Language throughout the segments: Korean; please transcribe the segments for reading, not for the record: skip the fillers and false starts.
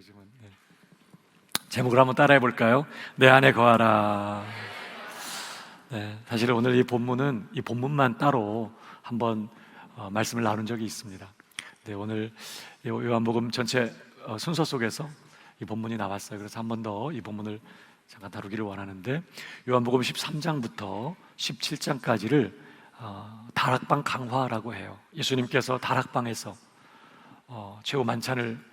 요즘은. 네. 제목을 한번 따라해 볼까요? 내 안에 거하라. 네, 사실 오늘 이 본문만 따로 한번 말씀을 나눈 적이 있습니다. 네, 오늘 요한복음 전체 순서 속에서 이 본문이 나왔어요. 그래서 한 번 더 이 본문을 잠깐 다루기를 원하는데, 요한복음 13장부터 17장까지를 다락방 강화라고 해요. 예수님께서 다락방에서 최후 만찬을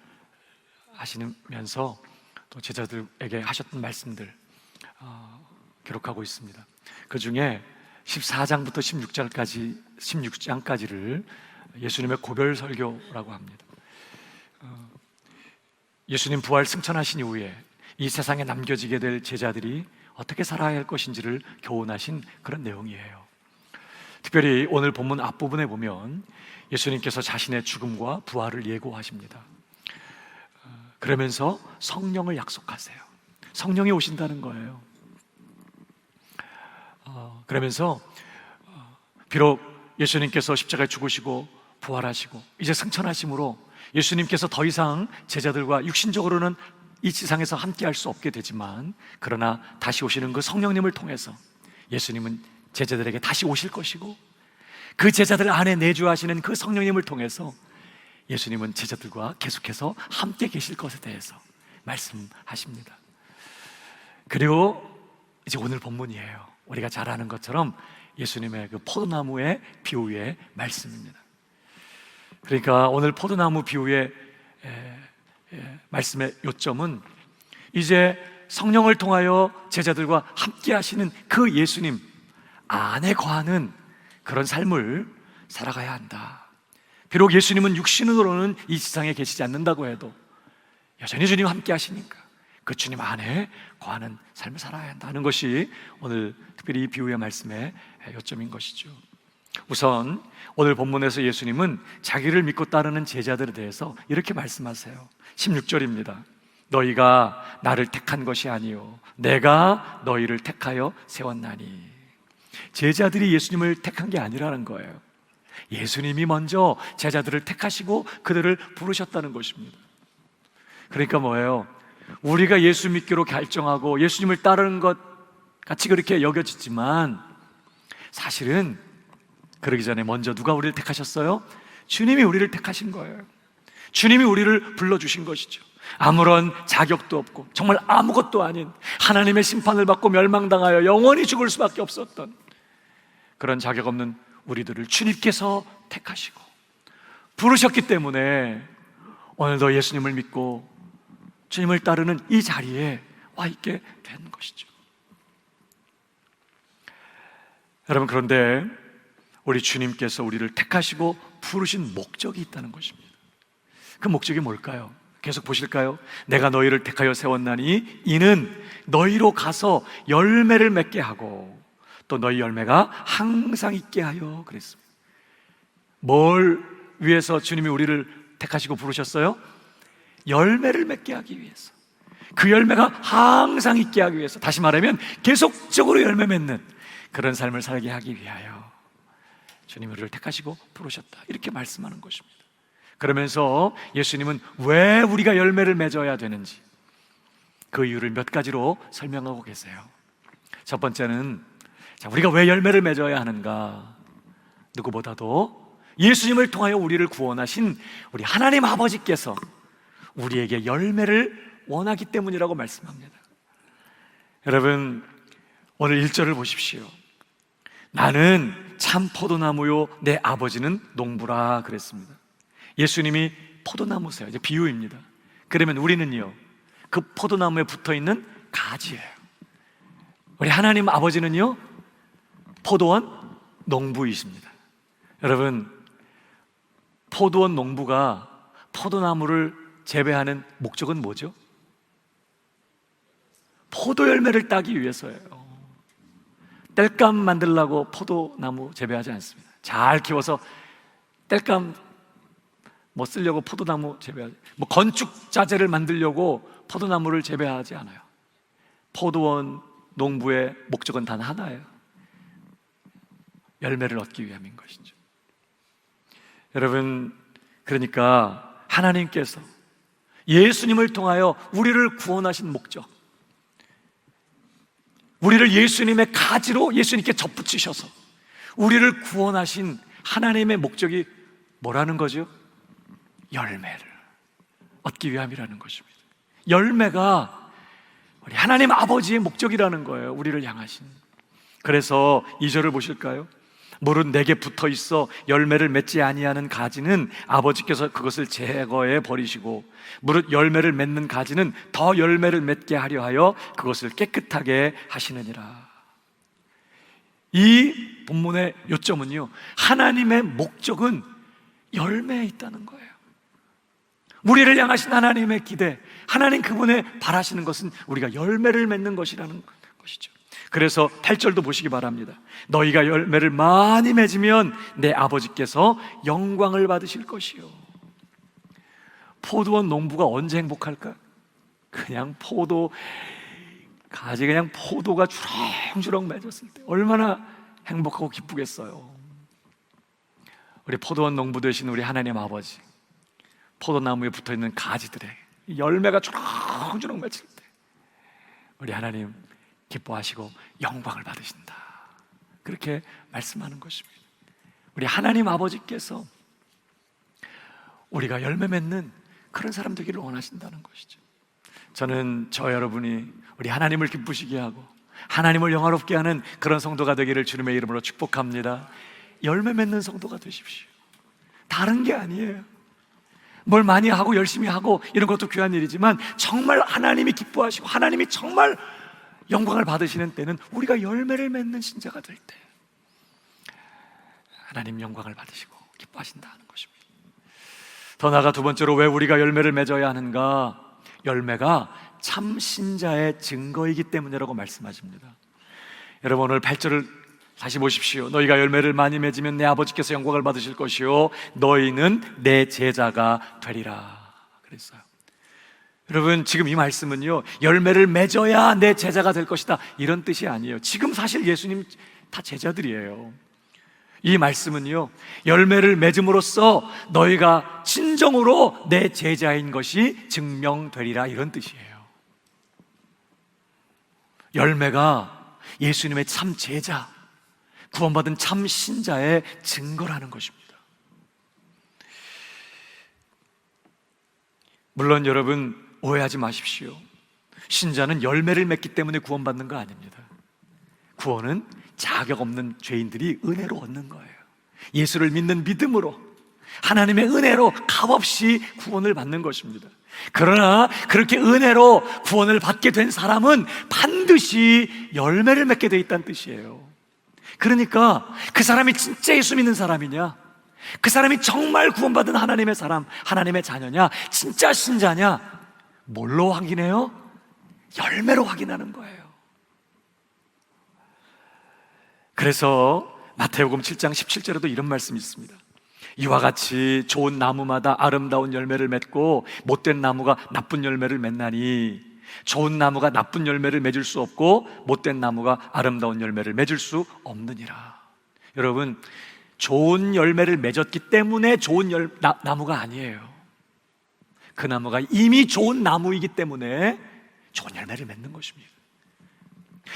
하시면서 또 제자들에게 하셨던 말씀들 기록하고 있습니다. 그 중에 14장부터 16장까지를 예수님의 고별 설교라고 합니다. 예수님 부활 승천하신 이후에 이 세상에 남겨지게 될 제자들이 어떻게 살아야 할 것인지를 교훈하신 그런 내용이에요. 특별히 오늘 본문 앞부분에 보면 예수님께서 자신의 죽음과 부활을 예고하십니다. 그러면서 성령을 약속하세요. 성령이 오신다는 거예요. 그러면서 비록 예수님께서 십자가에 죽으시고 부활하시고 이제 승천하심으로 예수님께서 더 이상 제자들과 육신적으로는 이 지상에서 함께 할 수 없게 되지만, 그러나 다시 오시는 그 성령님을 통해서 예수님은 제자들에게 다시 오실 것이고, 그 제자들 안에 내주하시는 그 성령님을 통해서 예수님은 제자들과 계속해서 함께 계실 것에 대해서 말씀하십니다. 그리고 이제 오늘 본문이에요. 우리가 잘 아는 것처럼 예수님의 그 포도나무의 비유의 말씀입니다. 그러니까 오늘 포도나무 비유의 말씀의 요점은 이제 성령을 통하여 제자들과 함께 하시는 그 예수님 안에 거하는 그런 삶을 살아가야 한다. 비록 예수님은 육신으로는 이 세상에 계시지 않는다고 해도 여전히 주님과 함께 하시니까 그 주님 안에 거하는 삶을 살아야 한다는 것이 오늘 특별히 이 비유의 말씀의 요점인 것이죠. 우선 오늘 본문에서 예수님은 자기를 믿고 따르는 제자들에 대해서 이렇게 말씀하세요. 16절입니다. 너희가 나를 택한 것이 아니요 내가 너희를 택하여 세웠나니. 제자들이 예수님을 택한 게 아니라는 거예요. 예수님이 먼저 제자들을 택하시고 그들을 부르셨다는 것입니다. 그러니까 뭐예요? 우리가 예수 믿기로 결정하고 예수님을 따르는 것 같이 그렇게 여겨지지만, 사실은 그러기 전에 먼저 누가 우리를 택하셨어요? 주님이 우리를 택하신 거예요. 주님이 우리를 불러주신 것이죠. 아무런 자격도 없고 정말 아무것도 아닌, 하나님의 심판을 받고 멸망당하여 영원히 죽을 수밖에 없었던 그런 자격 없는 우리들을 주님께서 택하시고 부르셨기 때문에 오늘도 예수님을 믿고 주님을 따르는 이 자리에 와 있게 된 것이죠. 여러분, 그런데 우리 주님께서 우리를 택하시고 부르신 목적이 있다는 것입니다. 그 목적이 뭘까요? 계속 보실까요? 내가 너희를 택하여 세웠나니 이는 너희로 가서 열매를 맺게 하고 또 너희 열매가 항상 있게 하여 그랬습니다. 뭘 위해서 주님이 우리를 택하시고 부르셨어요? 열매를 맺게 하기 위해서, 그 열매가 항상 있게 하기 위해서, 다시 말하면 계속적으로 열매 맺는 그런 삶을 살게 하기 위하여 주님이 우리를 택하시고 부르셨다, 이렇게 말씀하는 것입니다. 그러면서 예수님은 왜 우리가 열매를 맺어야 되는지 그 이유를 몇 가지로 설명하고 계세요. 첫 번째는 우리가 왜 열매를 맺어야 하는가? 누구보다도 예수님을 통하여 우리를 구원하신 우리 하나님 아버지께서 우리에게 열매를 원하기 때문이라고 말씀합니다. 여러분, 오늘 1절을 보십시오. 나는 참 포도나무요 내 아버지는 농부라 그랬습니다. 예수님이 포도나무세요. 이제 비유입니다. 그러면 우리는요, 그 포도나무에 붙어있는 가지예요. 우리 하나님 아버지는요, 포도원 농부이십니다. 여러분, 포도원 농부가 포도나무를 재배하는 목적은 뭐죠? 포도 열매를 따기 위해서예요. 땔감 만들려고 포도나무 재배하지 않습니다. 잘 키워서 땔감 쓰려고 포도나무 재배하지, 건축 자재를 만들려고 포도나무를 재배하지 않아요. 포도원 농부의 목적은 단 하나예요. 열매를 얻기 위함인 것이죠. 여러분, 그러니까 하나님께서 예수님을 통하여 우리를 구원하신 목적, 우리를 예수님의 가지로 예수님께 접붙이셔서 우리를 구원하신 하나님의 목적이 뭐라는 거죠? 열매를 얻기 위함이라는 것입니다. 열매가 우리 하나님 아버지의 목적이라는 거예요. 우리를 향하신. 그래서 2절을 보실까요? 무릇 내게 붙어 있어 열매를 맺지 아니하는 가지는 아버지께서 그것을 제거해 버리시고 무릇 열매를 맺는 가지는 더 열매를 맺게 하려 하여 그것을 깨끗하게 하시느니라. 이 본문의 요점은요, 하나님의 목적은 열매에 있다는 거예요. 우리를 향하신 하나님의 기대, 하나님 그분의 바라시는 것은 우리가 열매를 맺는 것이라는 것이죠. 그래서 8절도 보시기 바랍니다. 너희가 열매를 많이 맺으면 내 아버지께서 영광을 받으실 것이요. 포도원 농부가 언제 행복할까? 그냥 포도 가지, 그냥 포도가 주렁주렁 맺었을 때 얼마나 행복하고 기쁘겠어요. 우리 포도원 농부 되신 우리 하나님 아버지, 포도나무에 붙어있는 가지들의 열매가 주렁주렁 맺힐 때 우리 하나님 기뻐하시고 영광을 받으신다, 그렇게 말씀하는 것입니다. 우리 하나님 아버지께서 우리가 열매 맺는 그런 사람 되기를 원하신다는 것이죠. 저는 저 여러분이 우리 하나님을 기쁘시게 하고 하나님을 영화롭게 하는 그런 성도가 되기를 주님의 이름으로 축복합니다. 열매 맺는 성도가 되십시오. 다른 게 아니에요. 뭘 많이 하고 열심히 하고 이런 것도 귀한 일이지만 정말 하나님이 기뻐하시고 하나님이 정말 영광을 받으시는 때는 우리가 열매를 맺는 신자가 될 때 하나님 영광을 받으시고 기뻐하신다는 것입니다. 더 나아가 두 번째로 왜 우리가 열매를 맺어야 하는가? 열매가 참 신자의 증거이기 때문이라고 말씀하십니다. 여러분, 오늘 8절을 다시 보십시오. 너희가 열매를 많이 맺으면 내 아버지께서 영광을 받으실 것이요 너희는 내 제자가 되리라 그랬어요. 여러분, 지금 이 말씀은요, 열매를 맺어야 내 제자가 될 것이다 이런 뜻이 아니에요. 지금 사실 예수님 다 제자들이에요. 이 말씀은요, 열매를 맺음으로써 너희가 진정으로 내 제자인 것이 증명되리라 이런 뜻이에요. 열매가 예수님의 참 제자, 구원받은 참 신자의 증거라는 것입니다. 물론 여러분, 오해하지 마십시오. 신자는 열매를 맺기 때문에 구원받는 거 아닙니다. 구원은 자격 없는 죄인들이 은혜로 얻는 거예요. 예수를 믿는 믿음으로, 하나님의 은혜로 값없이 구원을 받는 것입니다. 그러나 그렇게 은혜로 구원을 받게 된 사람은 반드시 열매를 맺게 돼 있다는 뜻이에요. 그러니까 그 사람이 진짜 예수 믿는 사람이냐, 그 사람이 정말 구원받은 하나님의 사람, 하나님의 자녀냐, 진짜 신자냐, 뭘로 확인해요? 열매로 확인하는 거예요. 그래서 마태복음 7장 17절에도 이런 말씀이 있습니다. 이와 같이 좋은 나무마다 아름다운 열매를 맺고 못된 나무가 나쁜 열매를 맺나니 좋은 나무가 나쁜 열매를 맺을 수 없고 못된 나무가 아름다운 열매를 맺을 수 없느니라. 여러분, 좋은 열매를 맺었기 때문에 좋은 나무가 아니에요. 그 나무가 이미 좋은 나무이기 때문에 좋은 열매를 맺는 것입니다.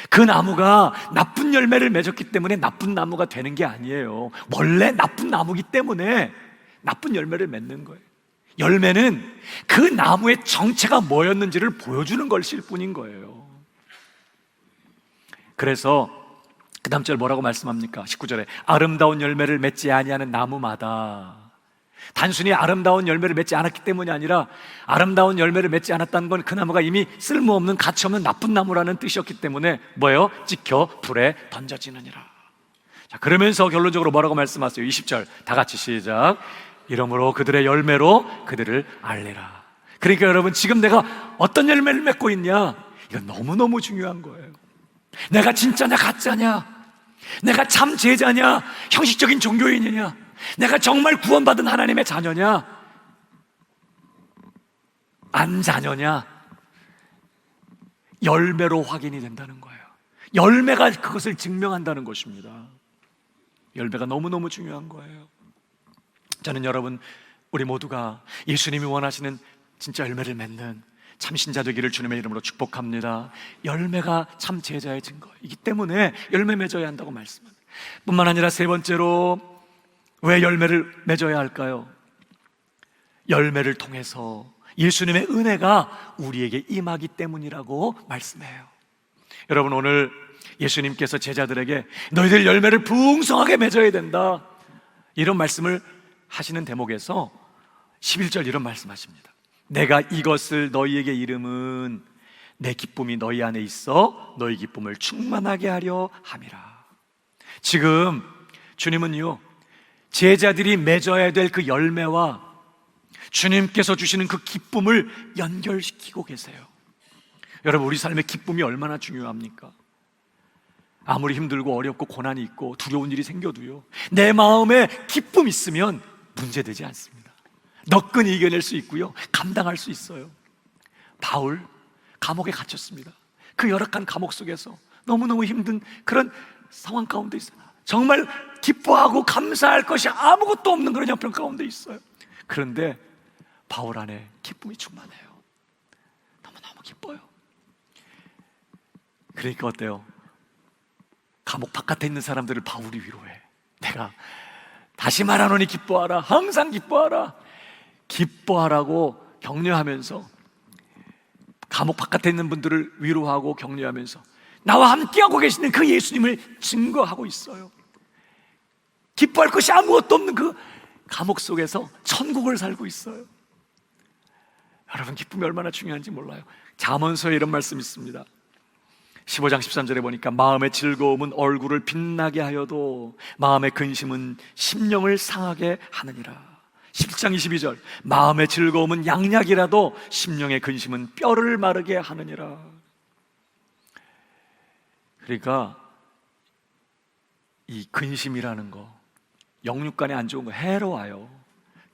그 나무가 나쁜 열매를 맺었기 때문에 나쁜 나무가 되는 게 아니에요. 원래 나쁜 나무기 때문에 나쁜 열매를 맺는 거예요. 열매는 그 나무의 정체가 뭐였는지를 보여주는 것일 뿐인 거예요. 그래서 그 다음 절 뭐라고 말씀합니까? 19절에 아름다운 열매를 맺지 아니하는 나무마다, 단순히 아름다운 열매를 맺지 않았기 때문이 아니라 아름다운 열매를 맺지 않았다는 건 그 나무가 이미 쓸모없는 가치없는 나쁜 나무라는 뜻이었기 때문에 뭐예요? 찍혀 불에 던져지느니라. 자, 그러면서 결론적으로 뭐라고 말씀하세요? 20절 다 같이 시작. 이러므로 그들의 열매로 그들을 알리라. 그러니까 여러분, 지금 내가 어떤 열매를 맺고 있냐, 이건 너무너무 중요한 거예요. 내가 진짜냐 가짜냐, 내가 참 제자냐 형식적인 종교인이냐, 내가 정말 구원받은 하나님의 자녀냐 안 자녀냐, 열매로 확인이 된다는 거예요. 열매가 그것을 증명한다는 것입니다. 열매가 너무너무 중요한 거예요. 저는 여러분, 우리 모두가 예수님이 원하시는 진짜 열매를 맺는 참 신자 되기를 주님의 이름으로 축복합니다. 열매가 참 제자의 증거이기 때문에 열매 맺어야 한다고 말씀합니다. 뿐만 아니라 세 번째로 왜 열매를 맺어야 할까요? 열매를 통해서 예수님의 은혜가 우리에게 임하기 때문이라고 말씀해요. 여러분, 오늘 예수님께서 제자들에게 너희들 열매를 풍성하게 맺어야 된다, 이런 말씀을 하시는 대목에서 11절 이런 말씀하십니다. 내가 이것을 너희에게 이름은 내 기쁨이 너희 안에 있어 너희 기쁨을 충만하게 하려 함이라. 지금 주님은요, 제자들이 맺어야 될 그 열매와 주님께서 주시는 그 기쁨을 연결시키고 계세요. 여러분, 우리 삶의 기쁨이 얼마나 중요합니까? 아무리 힘들고 어렵고 고난이 있고 두려운 일이 생겨도요, 내 마음에 기쁨이 있으면 문제되지 않습니다. 너끈히 이겨낼 수 있고요, 감당할 수 있어요. 바울, 감옥에 갇혔습니다. 그 열악한 감옥 속에서 너무너무 힘든 그런 상황 가운데 있어요. 정말 기뻐하고 감사할 것이 아무것도 없는 그런 형편 가운데 있어요. 그런데 바울 안에 기쁨이 충만해요. 너무너무 기뻐요. 그러니까 어때요? 감옥 바깥에 있는 사람들을 바울이 위로해. 내가 다시 말하노니 기뻐하라, 항상 기뻐하라, 기뻐하라고 격려하면서, 감옥 바깥에 있는 분들을 위로하고 격려하면서 나와 함께하고 계시는 그 예수님을 증거하고 있어요. 기뻐할 것이 아무것도 없는 그 감옥 속에서 천국을 살고 있어요. 여러분, 기쁨이 얼마나 중요한지 몰라요. 잠언서에 이런 말씀이 있습니다. 15장 13절에 보니까 마음의 즐거움은 얼굴을 빛나게 하여도 마음의 근심은 심령을 상하게 하느니라. 17장 22절 마음의 즐거움은 양약이라도 심령의 근심은 뼈를 마르게 하느니라. 그러니까 이 근심이라는 거, 영육간에 안 좋은 거 해로워요.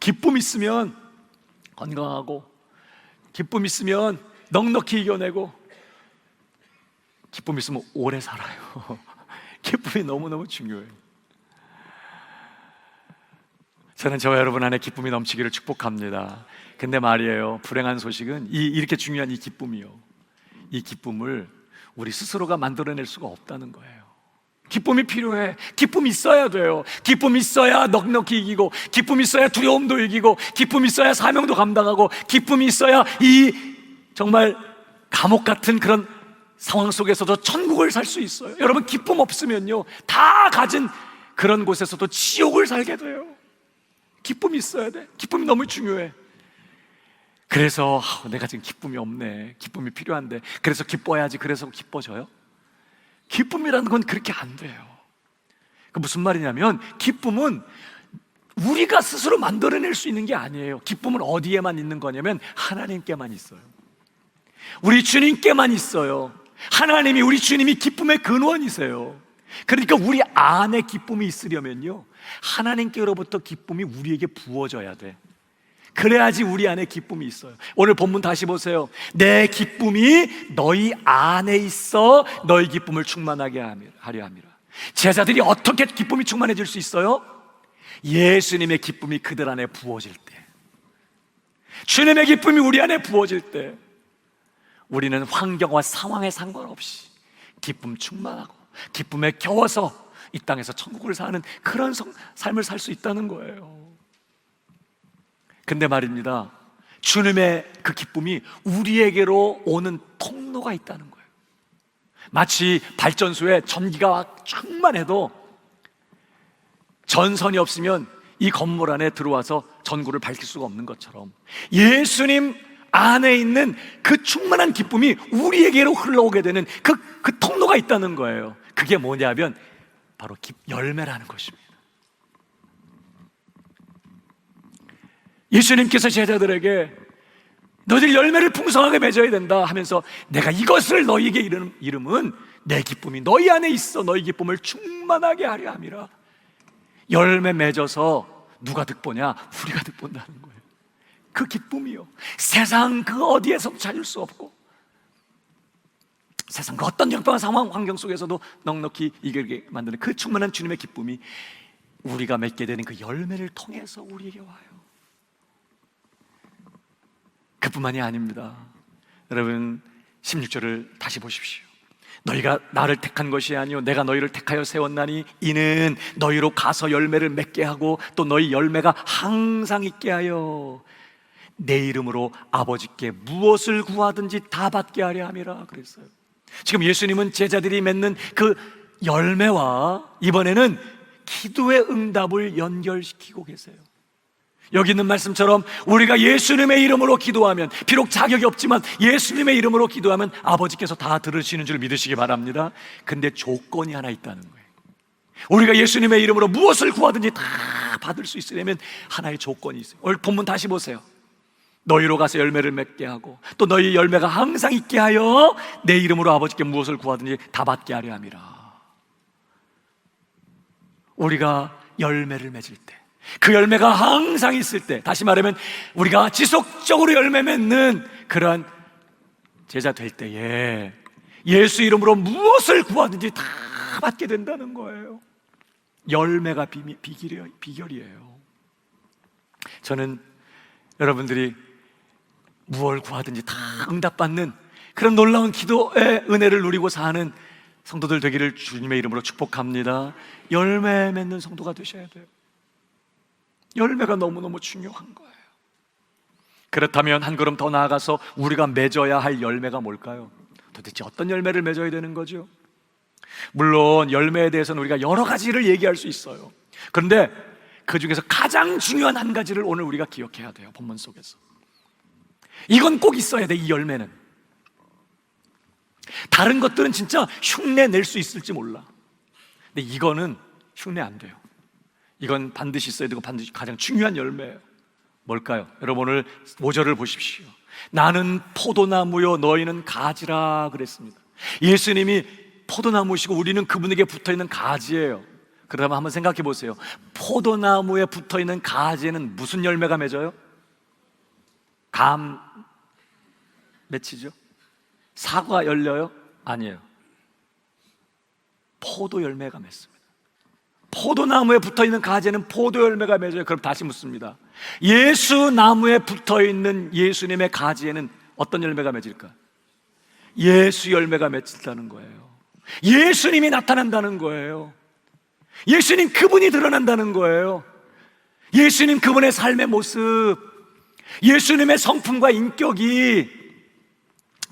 기쁨 있으면 건강하고, 기쁨 있으면 넉넉히 이겨내고, 기쁨 있으면 오래 살아요. 기쁨이 너무너무 중요해요. 저는 저와 여러분 안에 기쁨이 넘치기를 축복합니다. 근데 말이에요, 불행한 소식은 이렇게 중요한 이 기쁨이요, 이 기쁨을 우리 스스로가 만들어낼 수가 없다는 거예요. 기쁨이 필요해. 기쁨이 있어야 돼요. 기쁨이 있어야 넉넉히 이기고, 기쁨이 있어야 두려움도 이기고, 기쁨이 있어야 사명도 감당하고, 기쁨이 있어야 이 정말 감옥 같은 그런 상황 속에서도 천국을 살 수 있어요. 여러분, 기쁨 없으면요, 다 가진 그런 곳에서도 지옥을 살게 돼요. 기쁨이 있어야 돼. 기쁨이 너무 중요해. 그래서 내가 지금 기쁨이 없네, 기쁨이 필요한데, 그래서 기뻐야지, 그래서 기뻐져요? 기쁨이라는 건 그렇게 안 돼요. 그 무슨 말이냐면, 기쁨은 우리가 스스로 만들어낼 수 있는 게 아니에요. 기쁨은 어디에만 있는 거냐면 하나님께만 있어요. 우리 주님께만 있어요. 하나님이, 우리 주님이 기쁨의 근원이세요. 그러니까 우리 안에 기쁨이 있으려면요, 하나님께로부터 기쁨이 우리에게 부어져야 돼. 그래야지 우리 안에 기쁨이 있어요. 오늘 본문 다시 보세요. 내 기쁨이 너희 안에 있어 너희 기쁨을 충만하게 하려 함이라. 제자들이 어떻게 기쁨이 충만해질 수 있어요? 예수님의 기쁨이 그들 안에 부어질 때, 주님의 기쁨이 우리 안에 부어질 때, 우리는 환경과 상황에 상관없이 기쁨 충만하고 기쁨에 겨워서 이 땅에서 천국을 사는 그런 삶을 살 수 있다는 거예요. 근데 말입니다, 주님의 그 기쁨이 우리에게로 오는 통로가 있다는 거예요. 마치 발전소에 전기가 충만해도 전선이 없으면 이 건물 안에 들어와서 전구를 밝힐 수가 없는 것처럼, 예수님 안에 있는 그 충만한 기쁨이 우리에게로 흘러오게 되는 그 통로가 있다는 거예요. 그게 뭐냐면 바로 열매라는 것입니다. 예수님께서 제자들에게 너희들 열매를 풍성하게 맺어야 된다 하면서, 내가 이것을 너희에게 이름은 내 기쁨이 너희 안에 있어 너희 기쁨을 충만하게 하려 함이라. 열매 맺어서 누가 득보냐? 우리가 득본다는 거예요. 그 기쁨이요, 세상 그 어디에서도 찾을 수 없고, 세상 그 어떤 역병한 상황 환경 속에서도 넉넉히 이기게 만드는 그 충만한 주님의 기쁨이 우리가 맺게 되는 그 열매를 통해서 우리에게 와요. 그뿐만이 아닙니다. 여러분 16절을 다시 보십시오. 너희가 나를 택한 것이 아니요 내가 너희를 택하여 세웠나니 이는 너희로 가서 열매를 맺게 하고 또 너희 열매가 항상 있게 하여 내 이름으로 아버지께 무엇을 구하든지 다 받게 하려 함이라 그랬어요. 지금 예수님은 제자들이 맺는 그 열매와 이번에는 기도의 응답을 연결시키고 계세요. 여기 있는 말씀처럼 우리가 예수님의 이름으로 기도하면, 비록 자격이 없지만 예수님의 이름으로 기도하면 아버지께서 다 들으시는 줄 믿으시기 바랍니다. 근데 조건이 하나 있다는 거예요. 우리가 예수님의 이름으로 무엇을 구하든지 다 받을 수 있으려면 하나의 조건이 있어요. 오늘 본문 다시 보세요. 너희로 가서 열매를 맺게 하고 또 너희 열매가 항상 있게 하여 내 이름으로 아버지께 무엇을 구하든지 다 받게 하려 함이라. 우리가 열매를 맺을 때, 그 열매가 항상 있을 때, 다시 말하면 우리가 지속적으로 열매 맺는 그러한 제자 될 때에 예수 이름으로 무엇을 구하든지 다 받게 된다는 거예요. 열매가 비결이에요. 저는 여러분들이 무엇을 구하든지 다 응답받는 그런 놀라운 기도의 은혜를 누리고 사는 성도들 되기를 주님의 이름으로 축복합니다. 열매 맺는 성도가 되셔야 돼요. 열매가 너무너무 중요한 거예요. 그렇다면 한 걸음 더 나아가서 우리가 맺어야 할 열매가 뭘까요? 도대체 어떤 열매를 맺어야 되는 거죠? 물론 열매에 대해서는 우리가 여러 가지를 얘기할 수 있어요. 그런데 그 중에서 가장 중요한 한 가지를 오늘 우리가 기억해야 돼요. 본문 속에서 이건 꼭 있어야 돼. 이 열매는. 다른 것들은 진짜 흉내 낼 수 있을지 몰라. 근데 이거는 흉내 안 돼요. 이건 반드시 있어야 되고 반드시 가장 중요한 열매예요. 뭘까요? 여러분 오늘 5절을 보십시오. 나는 포도나무요 너희는 가지라 그랬습니다. 예수님이 포도나무시고 우리는 그분에게 붙어있는 가지예요. 그러면 한번 생각해 보세요. 포도나무에 붙어있는 가지에는 무슨 열매가 맺어요? 감 맺히죠? 사과 열려요? 아니에요. 포도 열매가 맺습니다. 포도나무에 붙어있는 가지는 포도 열매가 맺어요. 그럼 다시 묻습니다. 예수 나무에 붙어있는 예수님의 가지에는 어떤 열매가 맺을까? 예수 열매가 맺힌다는 거예요. 예수님이 나타난다는 거예요. 예수님 그분이 드러난다는 거예요. 예수님 그분의 삶의 모습, 예수님의 성품과 인격이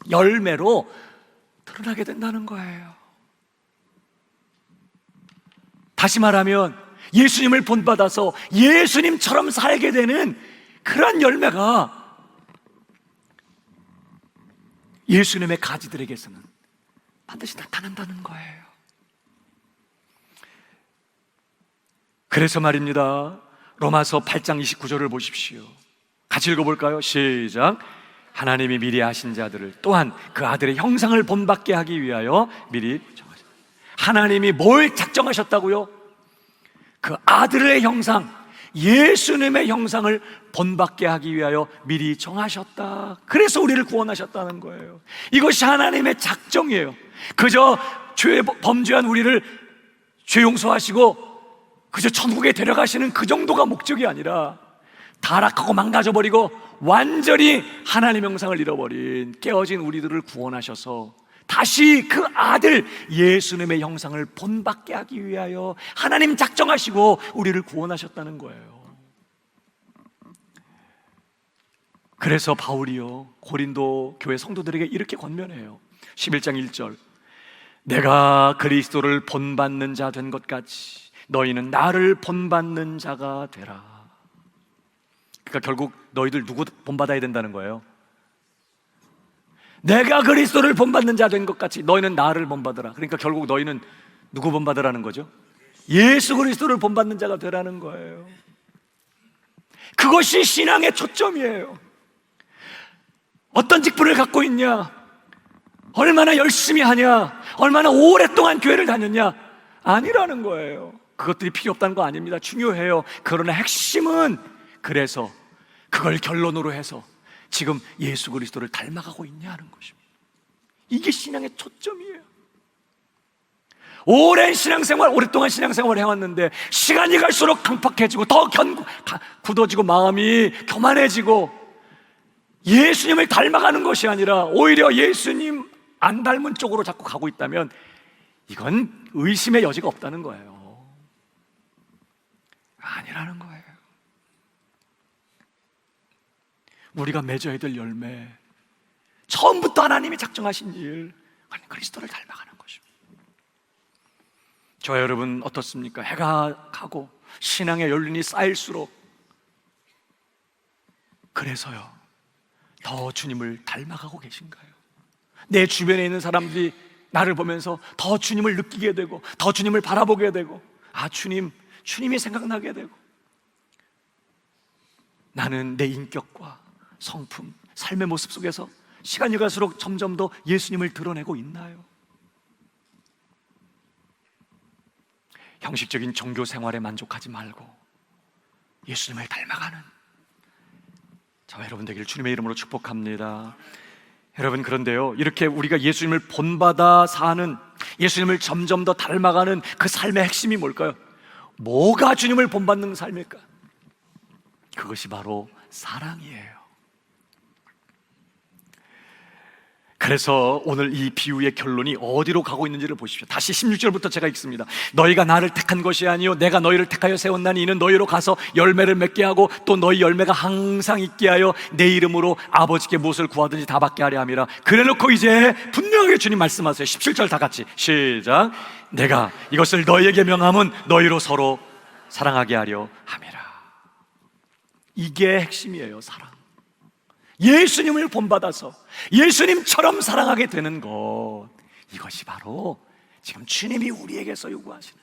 열매로 드러나게 된다는 거예요. 다시 말하면 예수님을 본받아서 예수님처럼 살게 되는 그런 열매가 예수님의 가지들에게서는 반드시 나타난다는 거예요. 그래서 말입니다. 로마서 8장 29절을 보십시오. 같이 읽어볼까요? 시작. 하나님이 미리 아신 자들을 또한 그 아들의 형상을 본받게 하기 위하여 미리 정하셨다. 하나님이 뭘 작정하셨다고요? 그 아들의 형상, 예수님의 형상을 본받게 하기 위하여 미리 정하셨다. 그래서 우리를 구원하셨다는 거예요. 이것이 하나님의 작정이에요. 그저 죄 범죄한 우리를 죄 용서하시고 그저 천국에 데려가시는 그 정도가 목적이 아니라 타락하고 망가져버리고 완전히 하나님의 형상을 잃어버린 깨어진 우리들을 구원하셔서 다시 그 아들 예수님의 형상을 본받게 하기 위하여 하나님 작정하시고 우리를 구원하셨다는 거예요. 그래서 바울이요 고린도 교회 성도들에게 이렇게 권면해요. 11장 1절 내가 그리스도를 본받는 자 된 것 같이 너희는 나를 본받는 자가 되라. 그러니까 결국 너희들 누구 본받아야 된다는 거예요? 내가 그리스도를 본받는 자 된 것 같이 너희는 나를 본받으라. 그러니까 결국 너희는 누구 본받으라는 거죠? 예수 그리스도를 본받는 자가 되라는 거예요. 그것이 신앙의 초점이에요. 어떤 직분을 갖고 있냐, 얼마나 열심히 하냐, 얼마나 오랫동안 교회를 다녔냐 아니라는 거예요. 그것들이 필요 없다는 거 아닙니다. 중요해요. 그러나 핵심은 그래서 그걸 결론으로 해서 지금 예수 그리스도를 닮아가고 있냐는 것입니다. 이게 신앙의 초점이에요. 오랜 신앙생활, 오랫동안 신앙생활을 해왔는데 시간이 갈수록 강팍해지고 더 굳어지고 마음이 교만해지고 예수님을 닮아가는 것이 아니라 오히려 예수님 안 닮은 쪽으로 자꾸 가고 있다면 이건 의심의 여지가 없다는 거예요. 아니라는 거예요. 우리가 맺어야 될 열매, 처음부터 하나님이 작정하신 일, 아니 그리스도를 닮아가는 것입니다. 저와 여러분 어떻습니까? 해가 가고 신앙의 연륜이 쌓일수록 그래서요 더 주님을 닮아가고 계신가요? 내 주변에 있는 사람들이 나를 보면서 더 주님을 느끼게 되고 더 주님을 바라보게 되고 아 주님이 생각나게 되고 나는 내 인격과 성품, 삶의 모습 속에서 시간이 갈수록 점점 더 예수님을 드러내고 있나요? 형식적인 종교 생활에 만족하지 말고 예수님을 닮아가는 저와 여러분 되기를 주님의 이름으로 축복합니다. 여러분 그런데요 이렇게 우리가 예수님을 본받아 사는, 예수님을 점점 더 닮아가는 그 삶의 핵심이 뭘까요? 뭐가 주님을 본받는 삶일까? 그것이 바로 사랑이에요. 그래서 오늘 이 비유의 결론이 어디로 가고 있는지를 보십시오. 다시 16절부터 제가 읽습니다. 너희가 나를 택한 것이 아니요 내가 너희를 택하여 세웠나니 이는 너희로 가서 열매를 맺게 하고 또 너희 열매가 항상 있게 하여 내 이름으로 아버지께 무엇을 구하든지 다 받게 하려 함이라. 그래놓고 이제 분명하게 주님 말씀하세요. 17절 다 같이 시작. 내가 이것을 너희에게 명함은 너희로 서로 사랑하게 하려 함이라. 이게 핵심이에요. 사랑. 예수님을 본받아서 예수님처럼 사랑하게 되는 것, 이것이 바로 지금 주님이 우리에게서 요구하시는,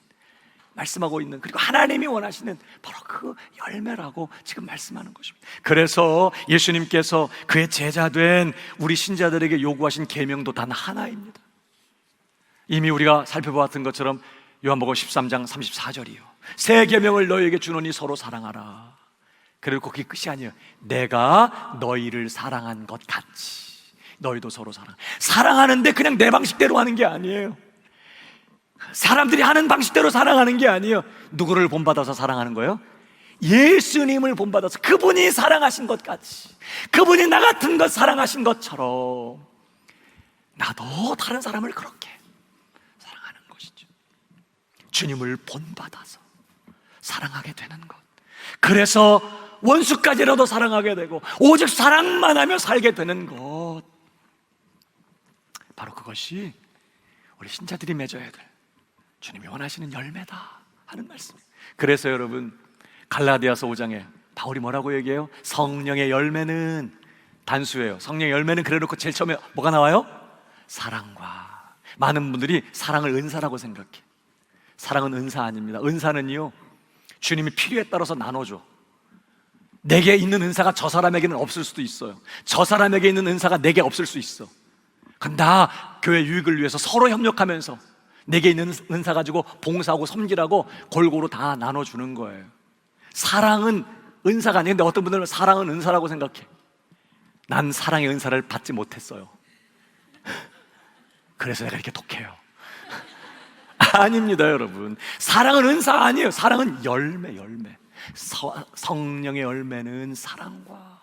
말씀하고 있는, 그리고 하나님이 원하시는 바로 그 열매라고 지금 말씀하는 것입니다. 그래서 예수님께서 그의 제자된 우리 신자들에게 요구하신 계명도 단 하나입니다. 이미 우리가 살펴보았던 것처럼 요한복음 13장 34절이요 새 계명을 너희에게 주노니 서로 사랑하라. 그리고 그게 끝이 아니에요. 내가 너희를 사랑한 것 같이 너희도 서로 사랑하는데 그냥 내 방식대로 하는 게 아니에요. 사람들이 하는 방식대로 사랑하는 게 아니에요. 누구를 본받아서 사랑하는 거예요? 예수님을 본받아서 그분이 사랑하신 것 같이, 그분이 나 같은 것 사랑하신 것처럼 나도 다른 사람을 그렇게 사랑하는 것이죠. 주님을 본받아서 사랑하게 되는 것. 그래서 원수까지라도 사랑하게 되고 오직 사랑만 하며 살게 되는 것, 바로 그것이 우리 신자들이 맺어야 될 주님이 원하시는 열매다 하는 말씀이에요. 그래서 여러분 갈라디아서 5장에 바울이 뭐라고 얘기해요? 성령의 열매는 단수예요. 성령의 열매는 그래놓고 제일 처음에 뭐가 나와요? 사랑과. 많은 분들이 사랑을 은사라고 생각해. 사랑은 은사 아닙니다. 은사는요 주님이 필요에 따라서 나눠줘. 내게 있는 은사가 저 사람에게는 없을 수도 있어요. 저 사람에게 있는 은사가 내게 없을 수 있어. 그럼 다 교회 유익을 위해서 서로 협력하면서 내게 있는 은사 가지고 봉사하고 섬기라고 골고루 다 나눠주는 거예요. 사랑은 은사가 아니에요. 근데 어떤 분들은 사랑은 은사라고 생각해. 난 사랑의 은사를 받지 못했어요. 그래서 내가 이렇게 독해요. 아닙니다 여러분. 사랑은 은사 아니에요. 사랑은 열매. 성령의 열매는 사랑과.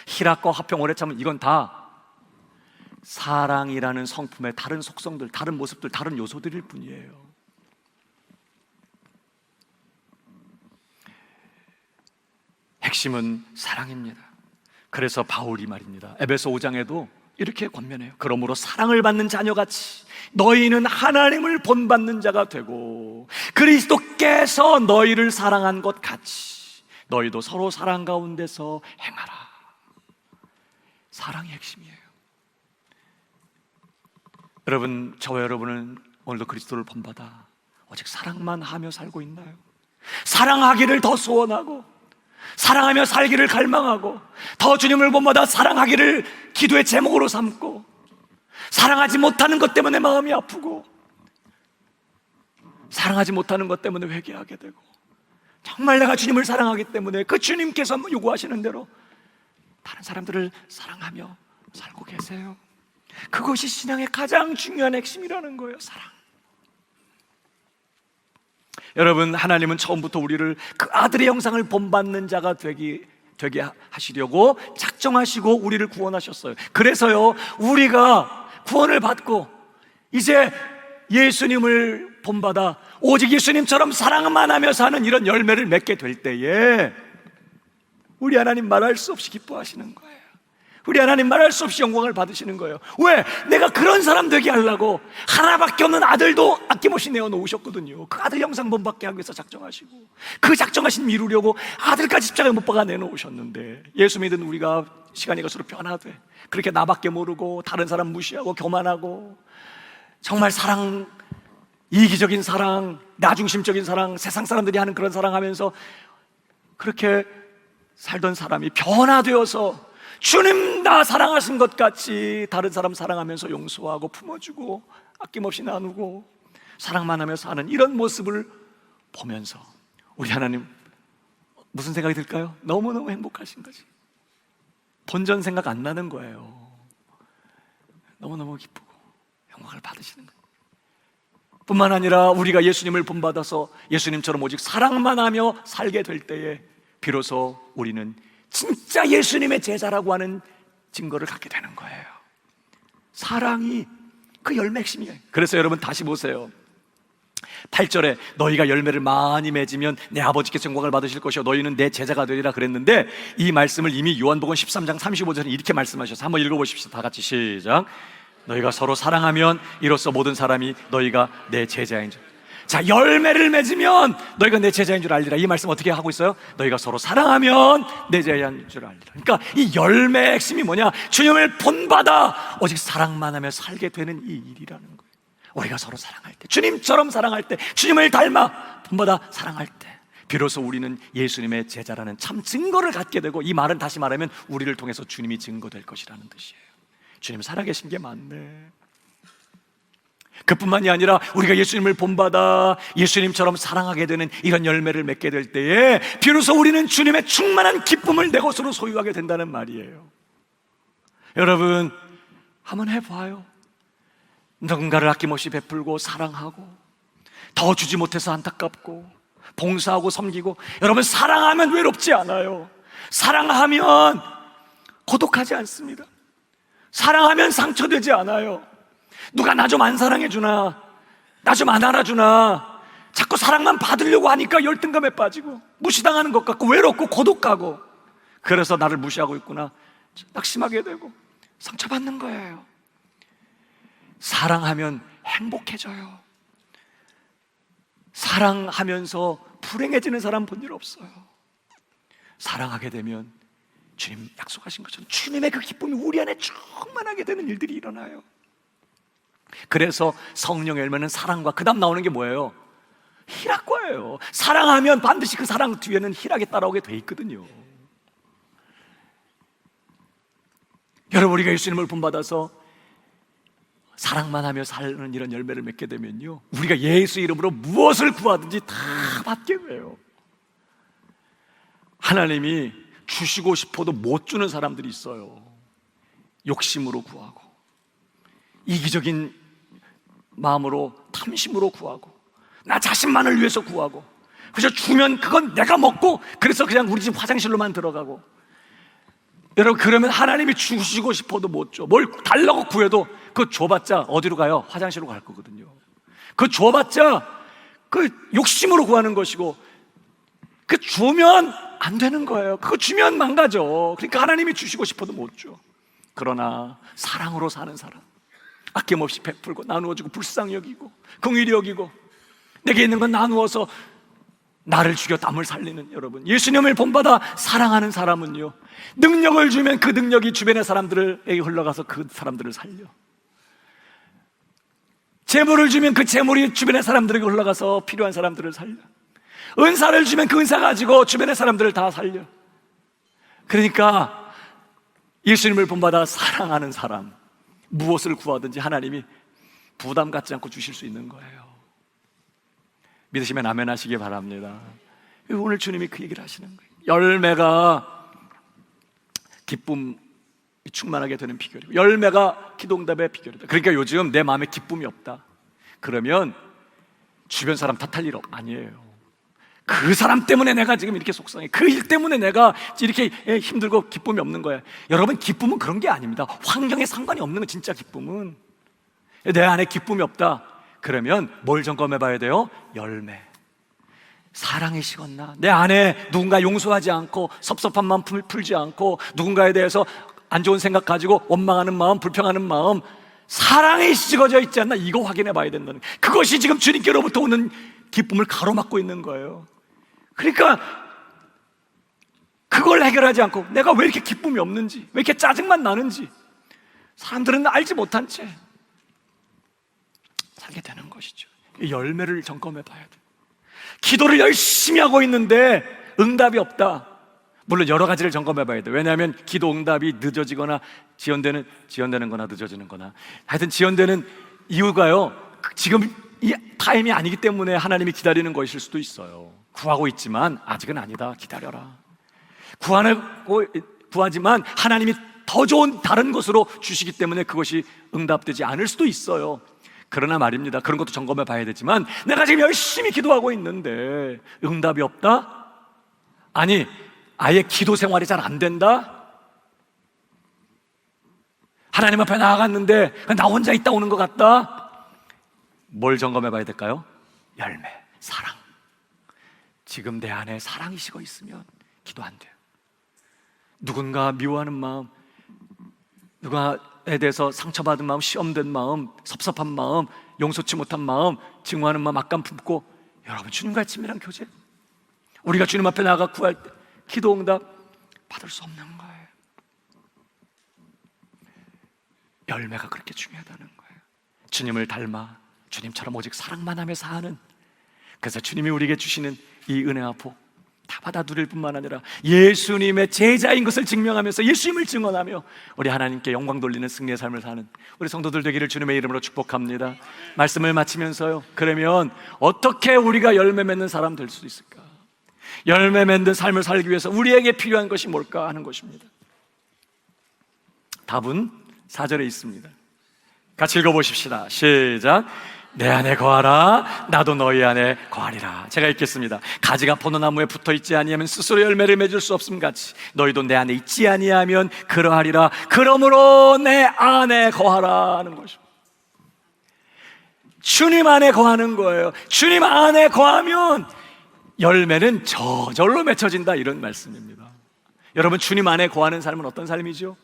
희락과 화평 오래 참은, 이건 다 사랑이라는 성품의 다른 속성들, 다른 모습들, 다른 요소들일 뿐이에요. 핵심은 사랑입니다. 그래서 바울이 말입니다, 에베소 5장에도 이렇게 권면해요. 그러므로 사랑을 받는 자녀같이 너희는 하나님을 본받는 자가 되고 그리스도께서 너희를 사랑한 것 같이 너희도 서로 사랑 가운데서 행하라. 사랑이 핵심이에요. 여러분, 저와 여러분은 오늘도 그리스도를 본받아 오직 사랑만 하며 살고 있나요? 사랑하기를 더 소원하고 사랑하며 살기를 갈망하고 더 주님을 본받아 사랑하기를 기도의 제목으로 삼고 사랑하지 못하는 것 때문에 마음이 아프고 사랑하지 못하는 것 때문에 회개하게 되고 정말 내가 주님을 사랑하기 때문에 그 주님께서 요구하시는 대로 다른 사람들을 사랑하며 살고 계세요. 그것이 신앙의 가장 중요한 핵심이라는 거예요. 사랑. 여러분, 하나님은 처음부터 우리를 그 아들의 형상을 본받는 자가 되기 되게 하시려고 작정하시고 우리를 구원하셨어요. 그래서요, 우리가 구원을 받고 이제 예수님을 본받아 오직 예수님처럼 사랑만 하며 사는 이런 열매를 맺게 될 때에 우리 하나님 말할 수 없이 기뻐하시는 거예요. 우리 하나님 말할 수 없이 영광을 받으시는 거예요. 왜? 내가 그런 사람 되게 하려고 하나밖에 없는 아들도 아낌없이 내어놓으셨거든요. 그 아들 형상 본받게 하기 위해서 작정하시고, 그 작정하신 이루려고 아들까지 십자가에 못 박아 내놓으셨는데, 예수 믿은 우리가 시간이 갈수록 변화돼. 그렇게 나밖에 모르고 다른 사람 무시하고 교만하고, 정말 사랑, 이기적인 사랑, 나중심적인 사랑, 세상 사람들이 하는 그런 사랑하면서 그렇게 살던 사람이 변화되어서 주님 나 사랑하신 것 같이 다른 사람 사랑하면서 용서하고 품어주고 아낌없이 나누고 사랑만 하며 사는 이런 모습을 보면서 우리 하나님 무슨 생각이 들까요? 너무너무 행복하신 거지. 본전 생각 안 나는 거예요. 너무너무 기쁘고 영광을 받으시는 거예요. 뿐만 아니라 우리가 예수님을 본받아서 예수님처럼 오직 사랑만 하며 살게 될 때에 비로소 우리는 진짜 예수님의 제자라고 하는 증거를 갖게 되는 거예요. 사랑이 그 열매 핵심이에요. 그래서 여러분 다시 보세요. 8절에 너희가 열매를 많이 맺으면 내 아버지께서 영광을 받으실 것이요 너희는 내 제자가 되리라 그랬는데, 이 말씀을 이미 요한복음 13장 35절에 이렇게 말씀하셔서 한번 읽어보십시오. 다 같이 시작. 너희가 서로 사랑하면 이로써 모든 사람이 너희가 내 제자인 줄. 자, 열매를 맺으면 너희가 내 제자인 줄 알리라. 이 말씀 어떻게 하고 있어요? 너희가 서로 사랑하면 내 제자인 줄 알리라. 그러니까 이 열매의 핵심이 뭐냐? 주님을 본받아 오직 사랑만 하며 살게 되는 이 일이라는 거예요. 우리가 서로 사랑할 때, 주님처럼 사랑할 때, 주님을 닮아 본받아 사랑할 때 비로소 우리는 예수님의 제자라는 참 증거를 갖게 되고, 이 말은 다시 말하면 우리를 통해서 주님이 증거될 것이라는 뜻이에요. 주님 살아계신 게 맞네. 그뿐만이 아니라 우리가 예수님을 본받아 예수님처럼 사랑하게 되는 이런 열매를 맺게 될 때에 비로소 우리는 주님의 충만한 기쁨을 내 것으로 소유하게 된다는 말이에요. 여러분 한번 해봐요. 누군가를 아낌없이 베풀고 사랑하고, 더 주지 못해서 안타깝고 봉사하고 섬기고, 여러분 사랑하면 외롭지 않아요. 사랑하면 고독하지 않습니다. 사랑하면 상처되지 않아요. 누가 나 좀 안 사랑해주나, 나 좀 안 알아주나, 자꾸 사랑만 받으려고 하니까 열등감에 빠지고 무시당하는 것 같고 외롭고 고독하고, 그래서 나를 무시하고 있구나 낙심하게 되고 상처받는 거예요. 사랑하면 행복해져요. 사랑하면서 불행해지는 사람 본 일 없어요. 사랑하게 되면 주님 약속하신 것처럼 주님의 그 기쁨이 우리 안에 충만하게 되는 일들이 일어나요. 그래서 성령 열매는 사랑과, 그 다음 나오는 게 뭐예요? 희락과예요. 사랑하면 반드시 그 사랑 뒤에는 희락이 따라오게 돼 있거든요. 여러분 우리가 예수님을 본받아서 사랑만 하며 사는 이런 열매를 맺게 되면요, 우리가 예수 이름으로 무엇을 구하든지 다 받게 돼요. 하나님이 주시고 싶어도 못 주는 사람들이 있어요. 욕심으로 구하고, 이기적인 마음으로, 탐심으로 구하고, 나 자신만을 위해서 구하고, 그래서 주면 그건 내가 먹고, 그래서 그냥 우리 집 화장실로만 들어가고. 여러분 그러면 하나님이 주시고 싶어도 못 줘. 뭘 달라고 구해도 그 줘봤자 어디로 가요? 화장실로 갈 거거든요. 그 줘봤자 그 욕심으로 구하는 것이고, 그 주면 안 되는 거예요. 그거 주면 망가져. 그러니까 하나님이 주시고 싶어도 못 줘. 그러나 사랑으로 사는 사람, 아낌없이 베풀고 나누어주고 불쌍히 여기고 긍휼히 여기고 내게 있는 건 나누어서 나를 죽여 땀을 살리는, 여러분 예수님을 본받아 사랑하는 사람은요, 능력을 주면 그 능력이 주변의 사람들에게 흘러가서 그 사람들을 살려. 재물을 주면 그 재물이 주변의 사람들에게 흘러가서 필요한 사람들을 살려. 은사를 주면 그 은사 가지고 주변의 사람들을 다 살려. 그러니까 예수님을 본받아 사랑하는 사람, 무엇을 구하든지 하나님이 부담 갖지 않고 주실 수 있는 거예요. 믿으시면 아멘 하시기 바랍니다. 오늘 주님이 그 얘기를 하시는 거예요. 열매가 기쁨이 충만하게 되는 비결이고, 열매가 기도응답의 비결이다. 그러니까 요즘 내 마음에 기쁨이 없다 그러면 주변 사람 탓할 일 아니에요. 그 사람 때문에 내가 지금 이렇게 속상해. 그 일 때문에 내가 이렇게 힘들고 기쁨이 없는 거야. 여러분, 기쁨은 그런 게 아닙니다. 환경에 상관이 없는 거, 진짜 기쁨은. 내 안에 기쁨이 없다 그러면 뭘 점검해 봐야 돼요? 열매. 사랑이 식었나? 내 안에 누군가 용서하지 않고 섭섭한 마음 풀지 않고 누군가에 대해서 안 좋은 생각 가지고 원망하는 마음, 불평하는 마음, 사랑이 식어져 있지 않나? 이거 확인해 봐야 된다는, 그것이 지금 주님께로부터 오는 기쁨을 가로막고 있는 거예요. 그러니까 그걸 해결하지 않고 내가 왜 이렇게 기쁨이 없는지, 왜 이렇게 짜증만 나는지 사람들은 알지 못한 채 살게 되는 것이죠. 열매를 점검해 봐야 돼요. 기도를 열심히 하고 있는데 응답이 없다. 물론 여러 가지를 점검해 봐야 돼요. 왜냐하면 기도 응답이 늦어지거나 지연되는 거나 늦어지는 거나, 하여튼 지연되는 이유가요, 지금 이 타임이 아니기 때문에 하나님이 기다리는 것일 수도 있어요. 구하고 있지만 아직은 아니다, 기다려라. 구하지만 하나님이 더 좋은 다른 것으로 주시기 때문에 그것이 응답되지 않을 수도 있어요. 그러나 말입니다, 그런 것도 점검해 봐야 되지만 내가 지금 열심히 기도하고 있는데 응답이 없다? 아니, 아예 기도 생활이 잘 안 된다? 하나님 앞에 나아갔는데 나 혼자 있다 오는 것 같다? 뭘 점검해 봐야 될까요? 열매, 사랑. 지금 내 안에 사랑이 식어 있으면 기도 안 돼요. 누군가 미워하는 마음, 누군가에 대해서 상처받은 마음, 시험된 마음, 섭섭한 마음, 용서치 못한 마음, 증오하는 마음, 악감 품고, 여러분, 주님과의 친밀한 교제, 우리가 주님 앞에 나아가 구할 때 기도 응답 받을 수 없는 거예요. 열매가 그렇게 중요하다는 거예요. 주님을 닮아 주님처럼 오직 사랑만 하며 사는, 그래서 주님이 우리에게 주시는 이 은혜와 복 다 받아 누릴 뿐만 아니라 예수님의 제자인 것을 증명하면서 예수님을 증언하며 우리 하나님께 영광 돌리는 승리의 삶을 사는 우리 성도들 되기를 주님의 이름으로 축복합니다. 말씀을 마치면서요, 그러면 어떻게 우리가 열매 맺는 사람 될 수 있을까? 열매 맺는 삶을 살기 위해서 우리에게 필요한 것이 뭘까 하는 것입니다. 답은 4절에 있습니다. 같이 읽어보십시다. 시작. 내 안에 거하라, 나도 너희 안에 거하리라. 제가 읽겠습니다. 가지가 포도나무에 붙어있지 아니하면 스스로 열매를 맺을 수 없음 같이 너희도 내 안에 있지 아니하면 그러하리라. 그러므로 내 안에 거하라 하는 것입니다. 주님 안에 거하는 거예요. 주님 안에 거하면 열매는 저절로 맺혀진다, 이런 말씀입니다. 여러분, 주님 안에 거하는 삶은 어떤 삶이죠?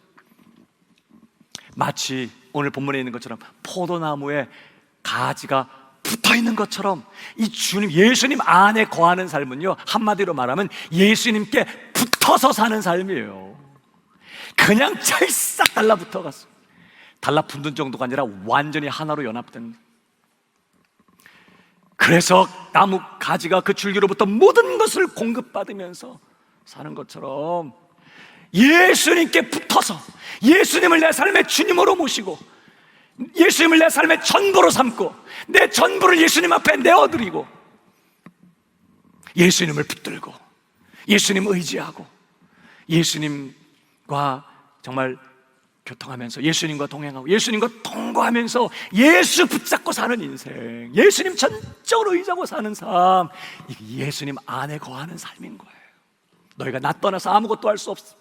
마치 오늘 본문에 있는 것처럼 포도나무에 가지가 붙어있는 것처럼 이 주님, 예수님 안에 거하는 삶은요, 한마디로 말하면 예수님께 붙어서 사는 삶이에요. 그냥 찰싹 달라붙어갔어. 달라붙는 정도가 아니라 완전히 하나로 연합된. 그래서 나무 가지가 그 줄기로부터 모든 것을 공급받으면서 사는 것처럼 예수님께 붙어서 예수님을 내 삶의 주님으로 모시고 예수님을 내 삶의 전부로 삼고 내 전부를 예수님 앞에 내어드리고 예수님을 붙들고 예수님 의지하고 예수님과 정말 교통하면서 예수님과 동행하고 예수님과 동거하면서 예수 붙잡고 사는 인생, 예수님 전적으로 의지하고 사는 삶, 이게 예수님 안에 거하는 삶인 거예요. 너희가 나 떠나서 아무것도 할 수 없어.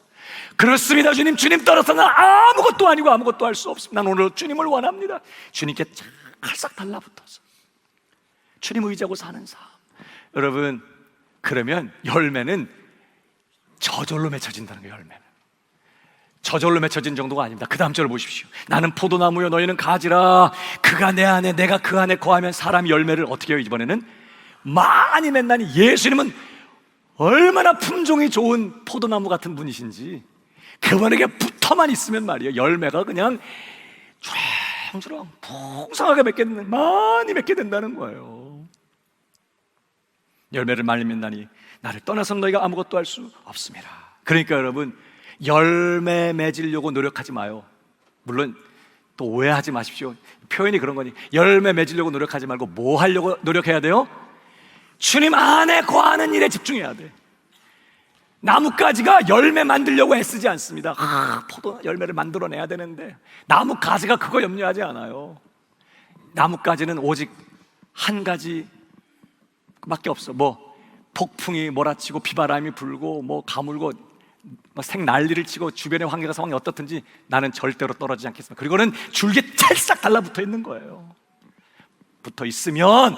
그렇습니다, 주님. 주님 떠나서 난 아무것도 아니고 아무것도 할 수 없습니다. 난 오늘 주님을 원합니다. 주님께 찰싹 달라붙어서 주님 의지하고 사는 삶. 여러분, 그러면 열매는 저절로 맺혀진다는 거예요. 열매는 저절로 맺혀진 정도가 아닙니다. 그 다음 절을 보십시오. 나는 포도나무요 너희는 가지라. 그가 내 안에 내가 그 안에 거하면 사람이 열매를 어떻게 해요? 이번에는 많이 맺나니. 예수님은 얼마나 품종이 좋은 포도나무 같은 분이신지 그분에게 붙어만 있으면 말이에요, 열매가 그냥 주렁주렁 풍성하게 많이 맺게 된다는 거예요. 열매를 많이 맺나니 나를 떠나서는 너희가 아무것도 할 수 없습니다. 그러니까 여러분, 열매 맺으려고 노력하지 마요. 물론 또 오해하지 마십시오. 표현이 그런 거니. 열매 맺으려고 노력하지 말고 뭐 하려고 노력해야 돼요? 주님 안에 거하는 일에 집중해야 돼. 나뭇가지가 열매 만들려고 애쓰지 않습니다. 포도 열매를 만들어내야 되는데 나뭇가지가 그거 염려하지 않아요. 나뭇가지는 오직 한 가지 밖에 없어. 폭풍이 몰아치고 비바람이 불고 뭐 가물고 생 난리를 치고 주변의 환경 상황이 어떻든지 나는 절대로 떨어지지 않겠습니다. 그리고는 줄기에 찰싹 달라붙어 있는 거예요. 붙어 있으면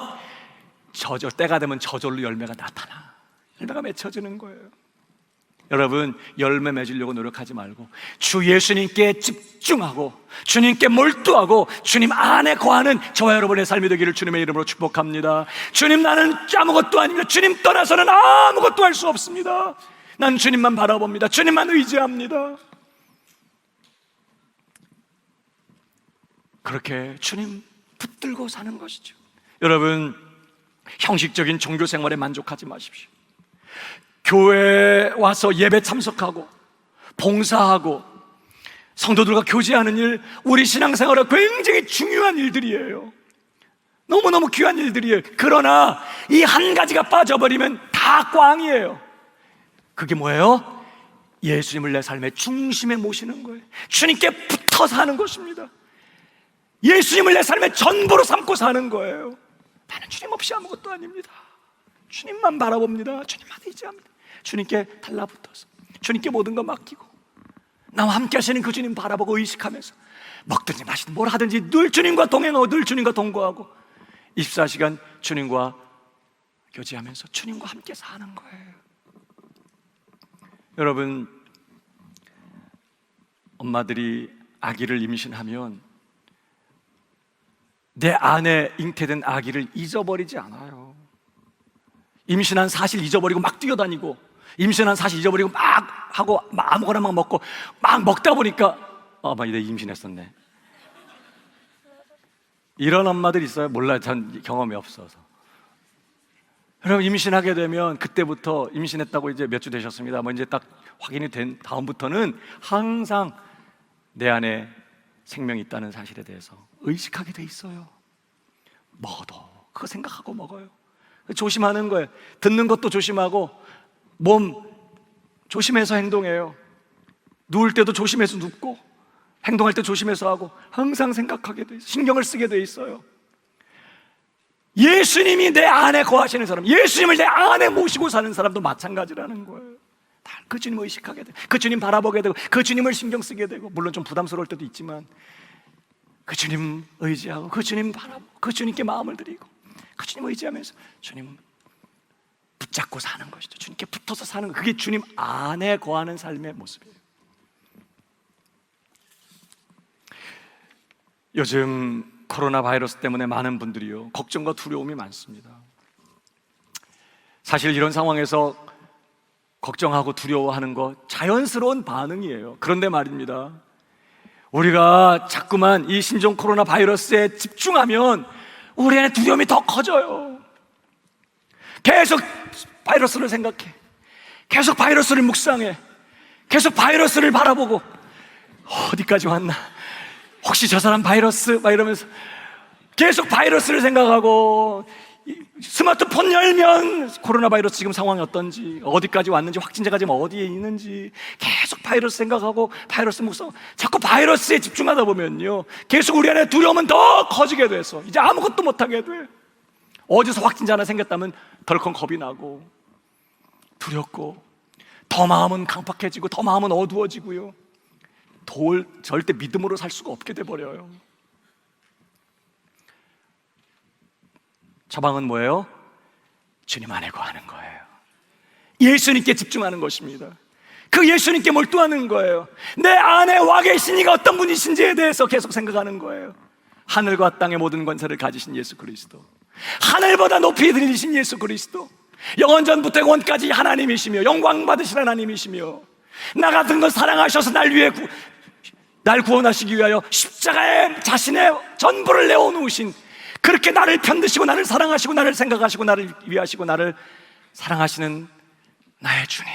때가 되면 저절로 열매가 나타나. 열매가 맺혀지는 거예요. 여러분, 열매 맺으려고 노력하지 말고 주 예수님께 집중하고 주님께 몰두하고 주님 안에 거하는 저와 여러분의 삶이 되기를 주님의 이름으로 축복합니다. 주님, 나는 아무것도 아닙니다. 주님 떠나서는 아무것도 할 수 없습니다. 난 주님만 바라봅니다. 주님만 의지합니다. 그렇게 주님 붙들고 사는 것이죠. 여러분, 형식적인 종교 생활에 만족하지 마십시오. 교회에 와서 예배 참석하고 봉사하고 성도들과 교제하는 일, 우리 신앙생활에 굉장히 중요한 일들이에요. 너무너무 귀한 일들이에요. 그러나 이 한 가지가 빠져버리면 다 꽝이에요. 그게 뭐예요? 예수님을 내 삶의 중심에 모시는 거예요. 주님께 붙어 사는 것입니다. 예수님을 내 삶의 전부로 삼고 사는 거예요. 나는 주님 없이 아무것도 아닙니다. 주님만 바라봅니다. 주님만 의지합니다. 주님께 달라붙어서 주님께 모든 거 맡기고 나와 함께 하시는 그 주님 바라보고 의식하면서 먹든지 마시든 뭘 하든지 늘 주님과 동행하고 늘 주님과 동거하고 24시간 주님과 교제하면서 주님과 함께 사는 거예요. 여러분, 엄마들이 아기를 임신하면 내 안에 잉태된 아기를 잊어버리지 않아요. 임신한 사실 잊어버리고 막 뛰어다니고, 임신한 사실 잊어버리고 막 하고 막 아무거나 막 먹고 막 먹다 보니까 내가 임신했었네. 이런 엄마들 있어요? 몰라요. 전 경험이 없어서. 여러분, 임신하게 되면 그때부터 임신했다고 이제 몇 주 되셨습니다. 이제 딱 확인이 된 다음부터는 항상 내 안에 생명이 있다는 사실에 대해서 의식하게 돼 있어요. 먹어도 그거 생각하고 먹어요. 조심하는 거예요. 듣는 것도 조심하고 몸 조심해서 행동해요. 누울 때도 조심해서 눕고 행동할 때 조심해서 하고 항상 생각하게 돼 있어요. 신경을 쓰게 돼 있어요. 예수님이 내 안에 거하시는 사람, 예수님을 내 안에 모시고 사는 사람도 마찬가지라는 거예요. 그 주님을 의식하게 되고 그 주님 바라보게 되고 그 주님을 신경 쓰게 되고, 물론 좀 부담스러울 때도 있지만 그 주님 의지하고 그 주님 바라보고 그 주님께 마음을 드리고 그 주님 의지하면서 주님 붙잡고 사는 것이죠. 주님께 붙어서 사는 것, 그게 주님 안에 거하는 삶의 모습이에요. 요즘 코로나 바이러스 때문에 많은 분들이요, 걱정과 두려움이 많습니다. 사실 이런 상황에서 걱정하고 두려워하는 거 자연스러운 반응이에요. 그런데 말입니다, 우리가 자꾸만 이 신종 코로나 바이러스에 집중하면 우리 안에 두려움이 더 커져요. 계속 바이러스를 생각해, 계속 바이러스를 묵상해, 계속 바이러스를 바라보고 어디까지 왔나, 혹시 저 사람 바이러스 막 이러면서 계속 바이러스를 생각하고, 스마트폰 열면 코로나 바이러스 지금 상황이 어떤지, 어디까지 왔는지, 확진자가 지금 어디에 있는지 계속 바이러스 생각하고 바이러스 묵상, 자꾸 바이러스에 집중하다 보면요 계속 우리 안에 두려움은 더 커지게 돼서 이제 아무것도 못하게 돼. 어디서 확진자 하나 생겼다면 덜컹 겁이 나고 두렵고 더 마음은 강팍해지고 더 마음은 어두워지고요, 절대 믿음으로 살 수가 없게 돼버려요. 처방은 뭐예요? 주님 안에 거하는 거예요. 예수님께 집중하는 것입니다. 그 예수님께 몰두하는 거예요. 내 안에 와 계신 이가 어떤 분이신지에 대해서 계속 생각하는 거예요. 하늘과 땅의 모든 권세를 가지신 예수 그리스도, 하늘보다 높이 들리신 예수 그리스도, 영원전부터 영원까지 하나님이시며 영광 받으신 하나님이시며 나 같은 걸 사랑하셔서 날 구원하시기 위하여 십자가에 자신의 전부를 내어놓으신, 그렇게 나를 편드시고 나를 사랑하시고 나를 생각하시고 나를 위하시고 나를 사랑하시는 나의 주님,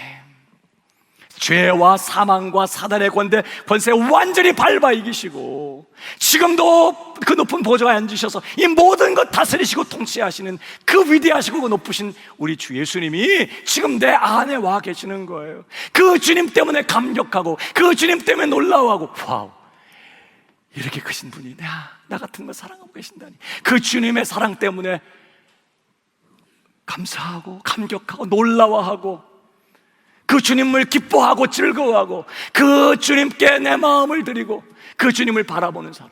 죄와 사망과 사단의 권세 완전히 밟아 이기시고 지금도 그 높은 보좌에 앉으셔서 이 모든 것 다스리시고 통치하시는 그 위대하시고 그 높으신 우리 주 예수님이 지금 내 안에 와 계시는 거예요. 그 주님 때문에 감격하고 그 주님 때문에 놀라워하고, 와우, 이렇게 크신 분이 나 같은 걸 사랑하고 계신다니, 그 주님의 사랑 때문에 감사하고 감격하고 놀라워하고 그 주님을 기뻐하고 즐거워하고 그 주님께 내 마음을 드리고 그 주님을 바라보는 사람,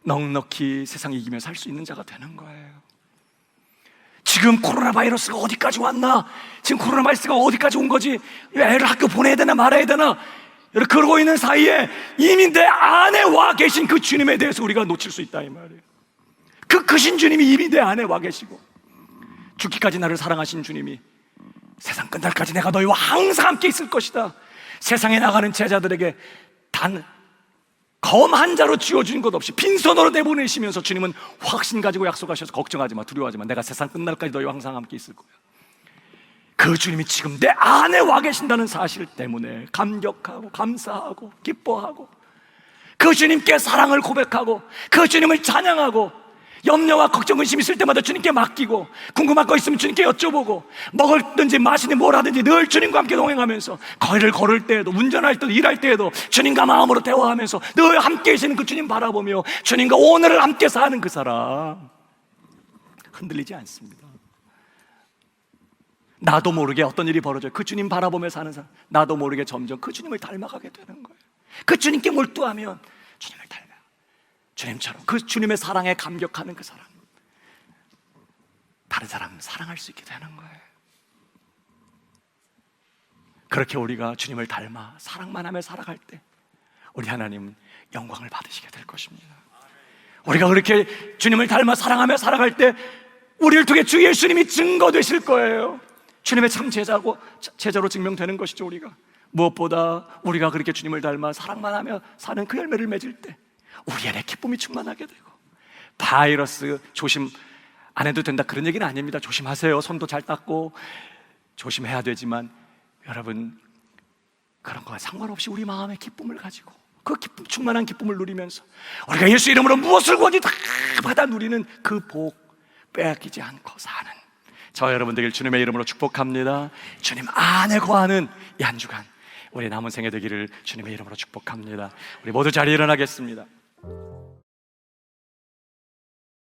넉넉히 세상 이기며 살 수 있는 자가 되는 거예요. 지금 코로나 바이러스가 어디까지 왔나? 지금 코로나 바이러스가 어디까지 온 거지? 애를 학교 보내야 되나 말아야 되나? 그러고 있는 사이에 이미 내 안에 와 계신 그 주님에 대해서 우리가 놓칠 수 있다 이 말이에요. 그 크신 주님이 이미 내 안에 와 계시고 죽기까지 나를 사랑하신 주님이 세상 끝날까지 내가 너희와 항상 함께 있을 것이다. 세상에 나가는 제자들에게 단 검 한 자로 쥐어준 것 없이 빈손으로 내보내시면서 주님은 확신 가지고 약속하셔서 걱정하지 마, 두려워하지 마, 내가 세상 끝날까지 너희와 항상 함께 있을 거야. 그 주님이 지금 내 안에 와 계신다는 사실 때문에 감격하고 감사하고 기뻐하고 그 주님께 사랑을 고백하고 그 주님을 찬양하고 염려와 걱정, 근심 있을 때마다 주님께 맡기고 궁금한 거 있으면 주님께 여쭤보고 먹을든지 마시든지 뭘 하든지 늘 주님과 함께 동행하면서 거리를 걸을 때에도 운전할 때도 일할 때에도 주님과 마음으로 대화하면서 늘 함께 계시는 그 주님 바라보며 주님과 오늘을 함께 사는 그 사람 흔들리지 않습니다. 나도 모르게 어떤 일이 벌어져요. 그 주님 바라보며 사는 사람, 나도 모르게 점점 그 주님을 닮아가게 되는 거예요. 그 주님께 몰두하면 주님을 닮아요. 주님처럼 그 주님의 사랑에 감격하는 그 사람, 다른 사람 사랑할 수 있게 되는 거예요. 그렇게 우리가 주님을 닮아 사랑만 하며 살아갈 때 우리 하나님은 영광을 받으시게 될 것입니다. 우리가 그렇게 주님을 닮아 사랑하며 살아갈 때 우리를 통해 주 예수님이 증거되실 거예요. 주님의 참 제자로 증명되는 것이죠. 우리가 무엇보다 우리가 그렇게 주님을 닮아 사랑만 하며 사는 그 열매를 맺을 때 우리 안에 기쁨이 충만하게 되고, 바이러스 조심 안 해도 된다 그런 얘기는 아닙니다. 조심하세요. 손도 잘 닦고 조심해야 되지만 여러분, 그런 거와 상관없이 우리 마음에 기쁨을 가지고 그 기쁨, 충만한 기쁨을 누리면서 우리가 예수 이름으로 무엇을 구하지 다 받아 누리는 그 복 빼앗기지 않고 사는 저와 여러분 되길 주님의 이름으로 축복합니다. 주님 안에 거하는 이 한 주간 우리 남은 생애 되기를 주님의 이름으로 축복합니다. 우리 모두 자리에 일어나겠습니다.